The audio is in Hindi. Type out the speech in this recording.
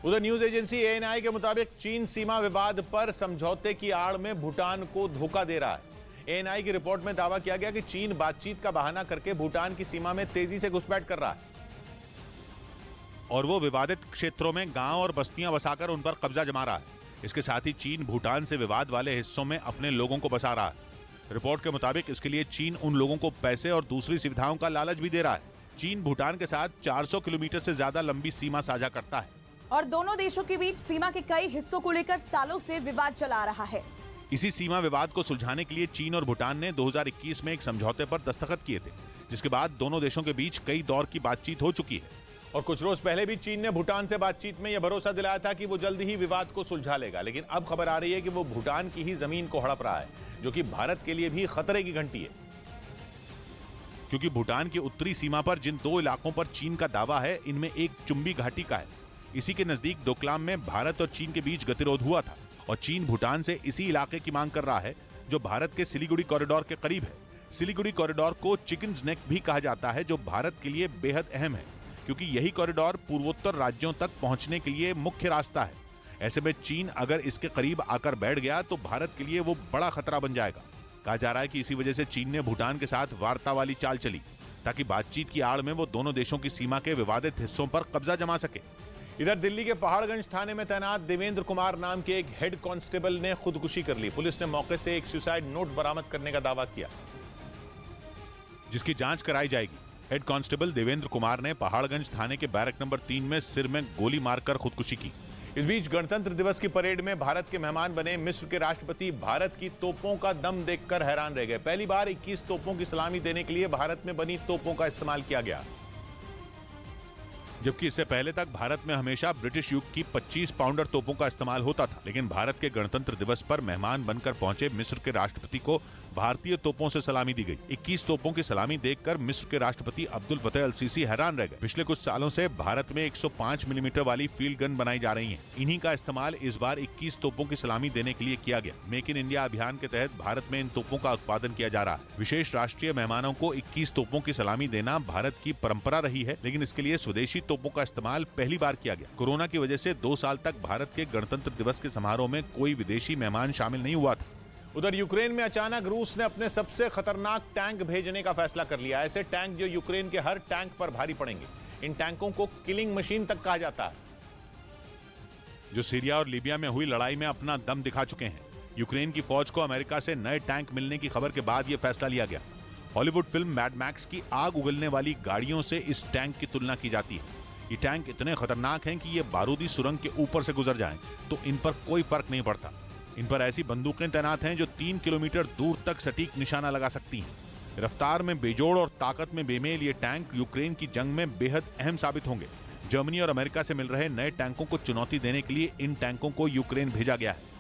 उधर न्यूज एजेंसी एएनआई के मुताबिक चीन सीमा विवाद पर समझौते की आड़ में भूटान को धोखा दे रहा है। एएनआई की रिपोर्ट में दावा किया गया कि चीन बातचीत का बहाना करके भूटान की सीमा में तेजी से घुसपैठ कर रहा है और वो विवादित क्षेत्रों में गांव और बस्तियां बसाकर उन पर कब्जा जमा रहा है। इसके साथ ही चीन भूटान से विवाद वाले हिस्सों में अपने लोगों को बसा रहा है। रिपोर्ट के मुताबिक इसके लिए चीन उन लोगों को पैसे और दूसरी सुविधाओं का लालच भी दे रहा है। चीन भूटान के साथ 400 किलोमीटर से ज्यादा लंबी सीमा साझा करता है और दोनों देशों के बीच सीमा के कई हिस्सों को लेकर सालों से विवाद चला रहा है। इसी सीमा विवाद को सुलझाने के लिए चीन और भूटान ने 2021 में एक समझौते पर दस्तखत किए थे, जिसके बाद दोनों देशों के बीच कई दौर की बातचीत हो चुकी है। और कुछ रोज पहले भी चीन ने भूटान से बातचीत में यह भरोसा दिलाया था कि वो जल्द ही विवाद को सुलझा लेगा, लेकिन अब खबर आ रही है कि वो भूटान की ही जमीन को हड़प रहा है, जो कि भारत के लिए भी खतरे की घंटी है। क्योंकि भूटान की उत्तरी सीमा पर जिन दो इलाकों पर चीन का दावा है, इनमें एक चुंबी घाटी का है। इसी के नजदीक डोकलाम में भारत और चीन के बीच गतिरोध हुआ था और चीन भूटान से इसी इलाके की मांग कर रहा है, जो भारत के सिलीगुड़ी कॉरिडोर के करीब है। सिलीगुड़ी कॉरिडोर को चिकन्स नेक भी कहा जाता है, जो भारत के लिए बेहद अहम है, क्योंकि यही कॉरिडोर पूर्वोत्तर राज्यों तक पहुंचने के लिए मुख्य रास्ता है। ऐसे में चीन अगर इसके करीब आकर बैठ गया तो भारत के लिए वो बड़ा खतरा बन जाएगा। कहा जा रहा है कि इसी वजह से चीन ने भूटान के साथ वार्ता वाली चाल चली, ताकि बातचीत की आड़ में वो दोनों देशों की सीमा के विवादित हिस्सों पर कब्जा जमा सके। इधर दिल्ली के पहाड़गंज थाने में तैनात देवेंद्र कुमार नाम के एक हेड कांस्टेबल ने खुदकुशी कर ली। पुलिस ने मौके से एक सुसाइड नोट बरामद करने का दावा किया, जिसकी जांच कराई जाएगी। हेड कांस्टेबल देवेंद्र कुमार ने पहाड़गंज थाने के बैरक नंबर 3 में सिर में गोली मारकर खुदकुशी की। इस बीच गणतंत्र दिवस की परेड में भारत के मेहमान बने मिस्र के राष्ट्रपति भारत की तोपों का दम देखकर हैरान रह गए। पहली बार 21 तोपों की सलामी देने के लिए भारत में बनी तोपों का इस्तेमाल किया गया, जबकि इससे पहले तक भारत में हमेशा ब्रिटिश युग की 25 पाउंडर तोपों का इस्तेमाल होता था। लेकिन भारत के गणतंत्र दिवस पर मेहमान बनकर पहुंचे मिस्र के राष्ट्रपति को भारतीय तोपों से सलामी दी गई। 21 तोपों की सलामी देखकर मिस्र के राष्ट्रपति अब्दुल फतेह अल सीसी हैरान रह गए। पिछले कुछ सालों से भारत में 105 मिलीमीटर वाली फील्ड गन बनाई जा रही हैं। इन्हीं का इस्तेमाल इस बार 21 तोपों की सलामी देने के लिए किया गया। मेक इन इंडिया अभियान के तहत भारत में इन तोपों का उत्पादन किया जा रहा है। विशेष राष्ट्रीय मेहमानों को 21 तोपों की सलामी देना भारत की परंपरा रही है, लेकिन इसके लिए स्वदेशी तोपों का इस्तेमाल पहली बार किया गया। कोरोना की वजह से 2 साल तक भारत के गणतंत्र दिवस के समारोह में कोई विदेशी मेहमान शामिल नहीं हुआ था। उधर यूक्रेन में अचानक रूस ने अपने सबसे खतरनाक टैंक भेजने का फैसला कर लिया। ऐसे टैंक जो यूक्रेन के हर टैंक पर भारी पड़ेंगे। इन टैंकों को किलिंग मशीन तक कहा जाता है, जो सीरिया और लीबिया में हुई लड़ाई में अपना दम दिखा चुके हैं। यूक्रेन की फौज को अमेरिका से नए टैंक मिलने की खबर के बाद यह फैसला लिया गया। हॉलीवुड फिल्म मैड मैक्स की आग उगलने वाली गाड़ियों से इस टैंक की तुलना की जाती है। ये टैंक इतने खतरनाक हैं कि ये बारूदी सुरंग के ऊपर से गुजर जाएं तो इन पर कोई फर्क नहीं पड़ता। इन पर ऐसी बंदूकें तैनात हैं जो 3 किलोमीटर दूर तक सटीक निशाना लगा सकती हैं। रफ्तार में बेजोड़ और ताकत में बेमेल ये टैंक यूक्रेन की जंग में बेहद अहम साबित होंगे। जर्मनी और अमेरिका से मिल रहे नए टैंकों को चुनौती देने के लिए इन टैंकों को यूक्रेन भेजा गया है।